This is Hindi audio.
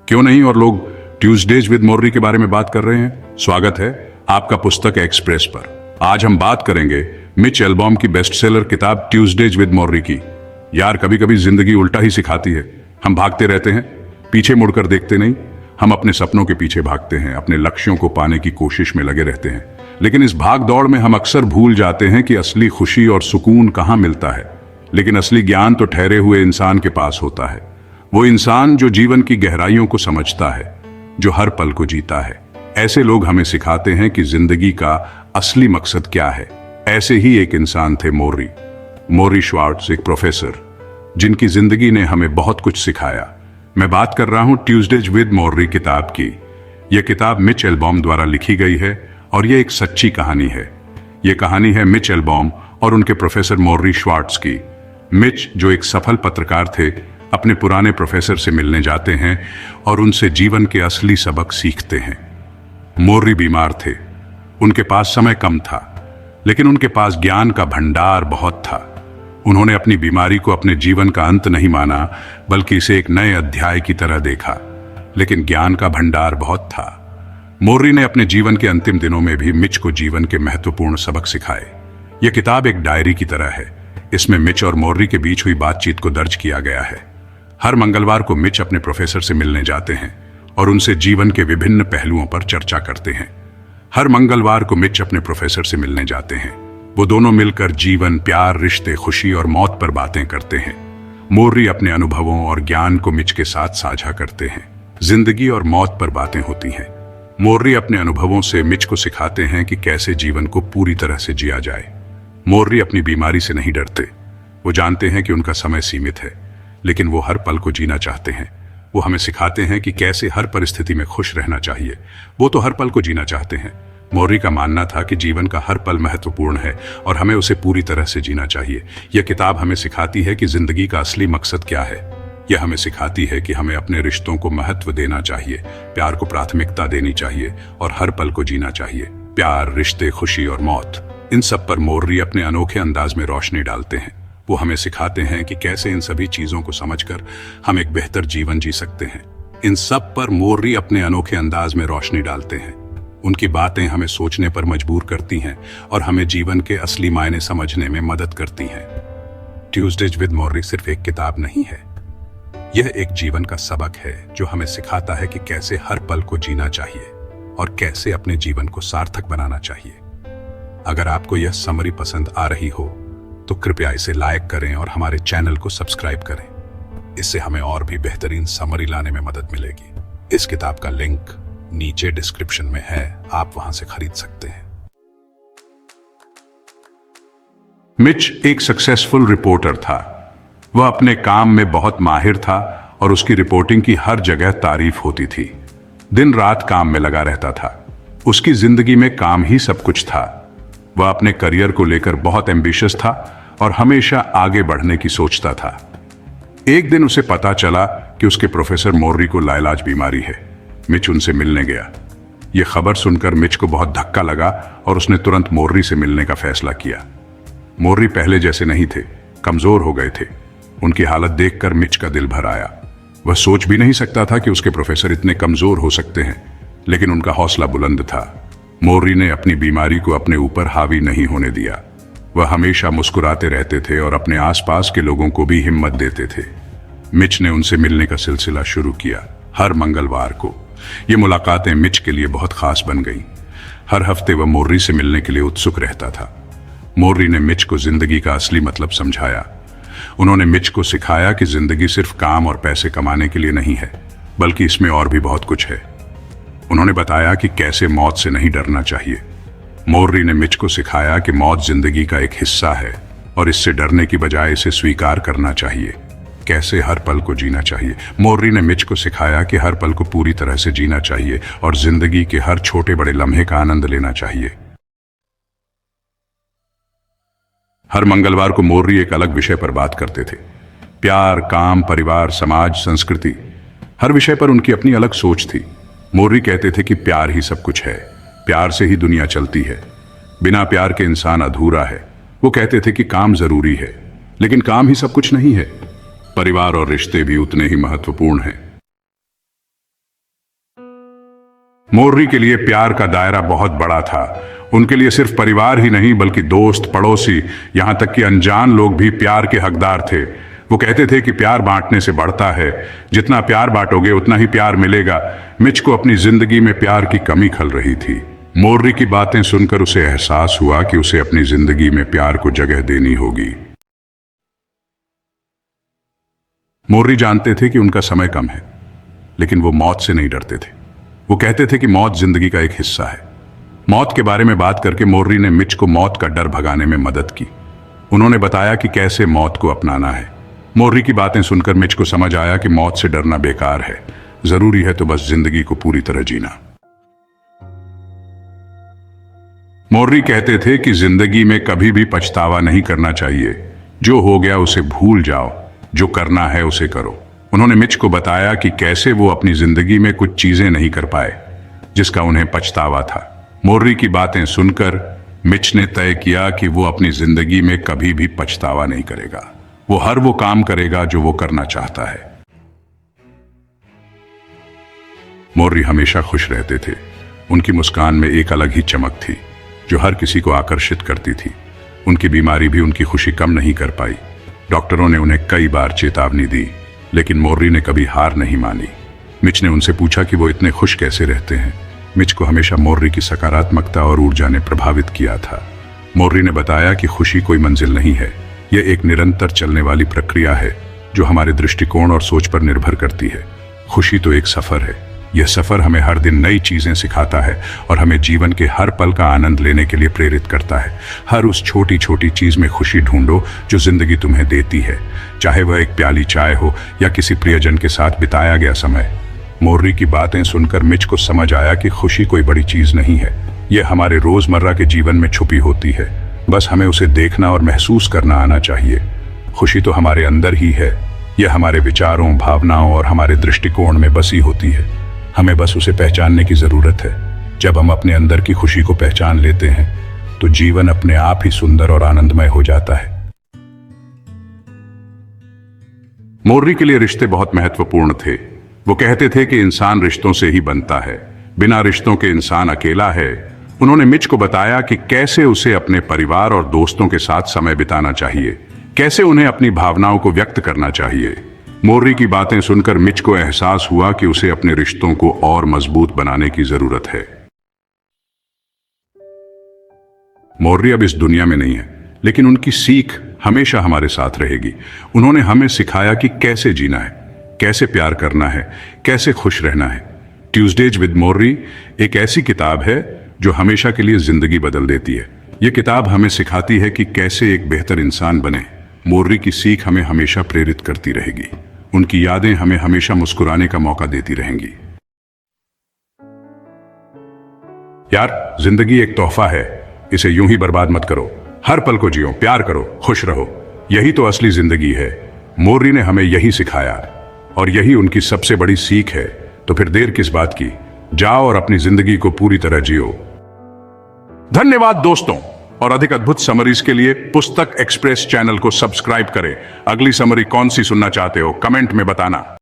क्यों नहीं, और लोग ट्यूसडेज विद मोर्री के बारे में बात कर रहे हैं। स्वागत है आपका पुस्तक एक्सप्रेस पर। आज हम बात करेंगे मिच एल्बॉम की बेस्टसेलर किताब ट्यूसडेज विद मोर्री की। यार, कभी कभी जिंदगी उल्टा ही सिखाती है। हम भागते रहते हैं, पीछे मुड़कर देखते नहीं। हम अपने सपनों के पीछे भागते हैं, अपने लक्ष्यों को पाने की कोशिश में लगे रहते हैं, लेकिन इस भाग दौड़ में हम अक्सर भूल जाते हैं कि असली खुशी और सुकून कहाँ मिलता है। लेकिन असली ज्ञान तो ठहरे हुए इंसान के पास होता है। वो इंसान जो जीवन की गहराइयों को समझता है, जो हर पल को जीता है। ऐसे लोग हमें सिखाते हैं कि जिंदगी का असली मकसद क्या है। ऐसे ही एक इंसान थे मोर्री श्वार्ट्ज, एक प्रोफेसर जिनकी जिंदगी ने हमें बहुत कुछ सिखाया। मैं बात कर रहा हूं ट्यूसडेज विद मोर्री किताब की। यह किताब मिच एल्बॉम द्वारा लिखी गई है और यह एक सच्ची कहानी है। यह कहानी है मिच एल्बॉम और उनके प्रोफेसर मोर्री श्वार्ट्ज की। मिच, जो एक सफल पत्रकार थे, अपने पुराने प्रोफेसर से मिलने जाते हैं और उनसे जीवन के असली सबक सीखते हैं। मोर्री बीमार थे, उनके पास समय कम था, लेकिन उनके पास ज्ञान का भंडार बहुत था। उन्होंने अपनी बीमारी को अपने जीवन का अंत नहीं माना, बल्कि इसे एक नए अध्याय की तरह देखा। लेकिन ज्ञान का भंडार बहुत था। मोर्री ने अपने जीवन के अंतिम दिनों में भी मिच को जीवन के महत्वपूर्ण सबक सिखाए। यह किताब एक डायरी की तरह है। इसमें मिच और मोर्री के बीच हुई बातचीत को दर्ज किया गया है। हर मंगलवार को मिच अपने प्रोफेसर से मिलने जाते हैं और उनसे जीवन के विभिन्न पहलुओं पर चर्चा करते हैं। हर मंगलवार को मिच अपने प्रोफेसर से मिलने जाते हैं। वो दोनों मिलकर जीवन, प्यार, रिश्ते, खुशी और मौत पर बातें करते हैं। मोर्री अपने अनुभवों और ज्ञान को मिच के साथ साझा करते हैं। जिंदगी और मौत पर बातें होती हैं। मोर्री अपने अनुभवों से मिच को सिखाते हैं कि कैसे जीवन को पूरी तरह से जिया जाए। मोर्री अपनी बीमारी से नहीं डरते। वो जानते हैं कि उनका समय सीमित है, लेकिन वो हर पल को जीना चाहते हैं। वो हमें सिखाते हैं कि कैसे हर परिस्थिति में खुश रहना चाहिए। वो तो हर पल को जीना चाहते हैं। मोर्री का मानना था कि जीवन का हर पल महत्वपूर्ण है और हमें उसे पूरी तरह से जीना चाहिए। यह किताब हमें सिखाती है कि जिंदगी का असली मकसद क्या है। यह हमें सिखाती है कि हमें अपने रिश्तों को महत्व देना चाहिए, प्यार को प्राथमिकता देनी चाहिए और हर पल को जीना चाहिए। प्यार, रिश्ते, खुशी और मौत, इन सब पर मोर्री अपने अनोखे अंदाज में रोशनी डालते हैं। वो हमें सिखाते हैं कि कैसे इन सभी चीजों को समझकर हम एक बेहतर जीवन जी सकते हैं। इन सब पर मोर्री अपने अनोखे अंदाज में रोशनी डालते हैं। उनकी बातें हमें सोचने पर मजबूर करती हैं और हमें जीवन के असली मायने समझने में मदद करती हैं। ट्यूसडेज विद मोर्री सिर्फ एक किताब नहीं है, यह एक जीवन का सबक है जो हमें सिखाता है कि कैसे हर पल को जीना चाहिए और कैसे अपने जीवन को सार्थक बनाना चाहिए। अगर आपको यह समरी पसंद आ रही हो तो कृपया इसे लाइक करें और हमारे चैनल को सब्सक्राइब करें। इससे हमें और भी बेहतरीन समरी लाने में मदद मिलेगी। इस किताब का लिंक नीचे डिस्क्रिप्शन में है, आप वहां से खरीद सकते हैं। मिच एक सक्सेसफुल रिपोर्टर था। वह अपने काम में बहुत माहिर था और उसकी रिपोर्टिंग की हर जगह तारीफ होती थी। दिन रात काम में लगा रहता था। उसकी जिंदगी में काम ही सब कुछ था। वह अपने करियर को लेकर बहुत एम्बिशियस था और हमेशा आगे बढ़ने की सोचता था। एक दिन उसे पता चला कि उसके प्रोफेसर मोर्री को लाइलाज बीमारी है। मिच उनसे मिलने गया। यह खबर सुनकर मिच को बहुत धक्का लगा और उसने तुरंत मोर्री से मिलने का फैसला किया। मोर्री पहले जैसे नहीं थे, कमजोर हो गए थे। उनकी हालत देखकर मिच का दिल भर आया। वह सोच भी नहीं सकता था कि उसके प्रोफेसर इतने कमजोर हो सकते हैं, लेकिन उनका हौसला बुलंद था। मोर्री ने अपनी बीमारी को अपने ऊपर हावी नहीं होने दिया। वह हमेशा मुस्कुराते रहते थे और अपने आसपास के लोगों को भी हिम्मत देते थे। मिच ने उनसे मिलने का सिलसिला शुरू किया। हर मंगलवार को ये मुलाकातें मिच के लिए बहुत खास बन गईं। हर हफ्ते वह मोर्री से मिलने के लिए उत्सुक रहता था। मोर्री ने मिच को जिंदगी का असली मतलब समझाया। उन्होंने मिच को सिखाया कि जिंदगी सिर्फ काम और पैसे कमाने के लिए नहीं है, बल्कि इसमें और भी बहुत कुछ है। उन्होंने बताया कि कैसे मौत से नहीं डरना चाहिए। मोर्री ने मिच को सिखाया कि मौत जिंदगी का एक हिस्सा है और इससे डरने की बजाय इसे स्वीकार करना चाहिए। कैसे हर पल को जीना चाहिए। मोर्री ने मिच को सिखाया कि हर पल को पूरी तरह से जीना चाहिए और जिंदगी के हर छोटे बड़े लम्हे का आनंद लेना चाहिए। हर मंगलवार को मोर्री एक अलग विषय पर बात करते थे। प्यार, काम, परिवार, समाज, संस्कृति, हर विषय पर उनकी अपनी अलग सोच थी। मोर्री कहते थे कि प्यार ही सब कुछ है, प्यार से ही दुनिया चलती है, बिना प्यार के इंसान अधूरा है। वो कहते थे कि काम जरूरी है, लेकिन काम ही सब कुछ नहीं है। परिवार और रिश्ते भी उतने ही महत्वपूर्ण हैं। मोर्री के लिए प्यार का दायरा बहुत बड़ा था। उनके लिए सिर्फ परिवार ही नहीं बल्कि दोस्त, पड़ोसी, यहां तक कि अनजान लोग भी प्यार के हकदार थे। वो कहते थे कि प्यार बांटने से बढ़ता है, जितना प्यार बांटोगे उतना ही प्यार मिलेगा। मिच को अपनी जिंदगी में प्यार की कमी खल रही थी। मोर्री की बातें सुनकर उसे एहसास हुआ कि उसे अपनी जिंदगी में प्यार को जगह देनी होगी। मोर्री जानते थे कि उनका समय कम है, लेकिन वो मौत से नहीं डरते थे। वो कहते थे कि मौत जिंदगी का एक हिस्सा है। मौत के बारे में बात करके मोर्री ने मिच को मौत का डर भगाने में मदद की। उन्होंने बताया कि कैसे मौत को अपनाना है। मोर्री की बातें सुनकर मिच को समझ आया कि मौत से डरना बेकार है, जरूरी है तो बस जिंदगी को पूरी तरह जीना। मोर्री कहते थे कि जिंदगी में कभी भी पछतावा नहीं करना चाहिए। जो हो गया उसे भूल जाओ, जो करना है उसे करो। उन्होंने मिच को बताया कि कैसे वो अपनी जिंदगी में कुछ चीजें नहीं कर पाए जिसका उन्हें पछतावा था। मोर्री की बातें सुनकर मिच ने तय किया कि वो अपनी जिंदगी में कभी भी पछतावा नहीं करेगा। वो हर वो काम करेगा जो वो करना चाहता है। मोर्री हमेशा खुश रहते थे। उनकी मुस्कान में एक अलग ही चमक थी जो हर किसी को आकर्षित करती थी। उनकी बीमारी भी उनकी खुशी कम नहीं कर पाई। डॉक्टरों ने उन्हें कई बार चेतावनी दी, लेकिन मोर्री ने कभी हार नहीं मानी। मिच ने उनसे पूछा कि वो इतने खुश कैसे रहते हैं। मिच को हमेशा मोर्री की सकारात्मकता और ऊर्जा ने प्रभावित किया था। मोर्री ने बताया कि खुशी कोई मंजिल नहीं है, यह एक निरंतर चलने वाली प्रक्रिया है जो हमारे दृष्टिकोण और सोच पर निर्भर करती है। खुशी तो एक सफर है। यह सफर हमें हर दिन नई चीजें सिखाता है और हमें जीवन के हर पल का आनंद लेने के लिए प्रेरित करता है। हर उस छोटी छोटी चीज में खुशी ढूंढो जो जिंदगी तुम्हें देती है, चाहे वह एक प्याली चाय हो या किसी प्रियजन के साथ बिताया गया समय। मोर्री की बातें सुनकर मिच को समझ आया कि खुशी कोई बड़ी चीज नहीं है, यह हमारे रोजमर्रा के जीवन में छुपी होती है। बस हमें उसे देखना और महसूस करना आना चाहिए। खुशी तो हमारे अंदर ही है, यह हमारे विचारों, भावनाओं और हमारे दृष्टिकोण में बसी होती है। हमें बस उसे पहचानने की जरूरत है। जब हम अपने अंदर की खुशी को पहचान लेते हैं तो जीवन अपने आप ही सुंदर और आनंदमय हो जाता है। मोर्री के लिए रिश्ते बहुत महत्वपूर्ण थे। वो कहते थे कि इंसान रिश्तों से ही बनता है, बिना रिश्तों के इंसान अकेला है। उन्होंने मिच को बताया कि कैसे उसे अपने परिवार और दोस्तों के साथ समय बिताना चाहिए, कैसे उन्हें अपनी भावनाओं को व्यक्त करना चाहिए। मोर्री की बातें सुनकर मिच को एहसास हुआ कि उसे अपने रिश्तों को और मजबूत बनाने की जरूरत है। मोर्री अब इस दुनिया में नहीं है, लेकिन उनकी सीख हमेशा हमारे साथ रहेगी। उन्होंने हमें सिखाया कि कैसे जीना है, कैसे प्यार करना है, कैसे खुश रहना है। ट्यूसडेज विद मोर्री एक ऐसी किताब है जो हमेशा के लिए जिंदगी बदल देती है। यह किताब हमें सिखाती है कि कैसे एक बेहतर इंसान बने। मोर्री की सीख हमें हमेशा प्रेरित करती रहेगी। उनकी यादें हमें हमेशा मुस्कुराने का मौका देती रहेंगी। यार, जिंदगी एक तोहफा है, इसे यूं ही बर्बाद मत करो। हर पल को जियो, प्यार करो, खुश रहो। यही तो असली जिंदगी है। मोर्री ने हमें यही सिखाया और यही उनकी सबसे बड़ी सीख है। तो फिर देर किस बात की, जाओ और अपनी जिंदगी को पूरी तरह जियो। धन्यवाद दोस्तों, और अधिक अद्भुत समरीज के लिए पुस्तक एक्सप्रेस चैनल को सब्सक्राइब करें। अगली समरी कौन सी सुनना चाहते हो कमेंट में बताना।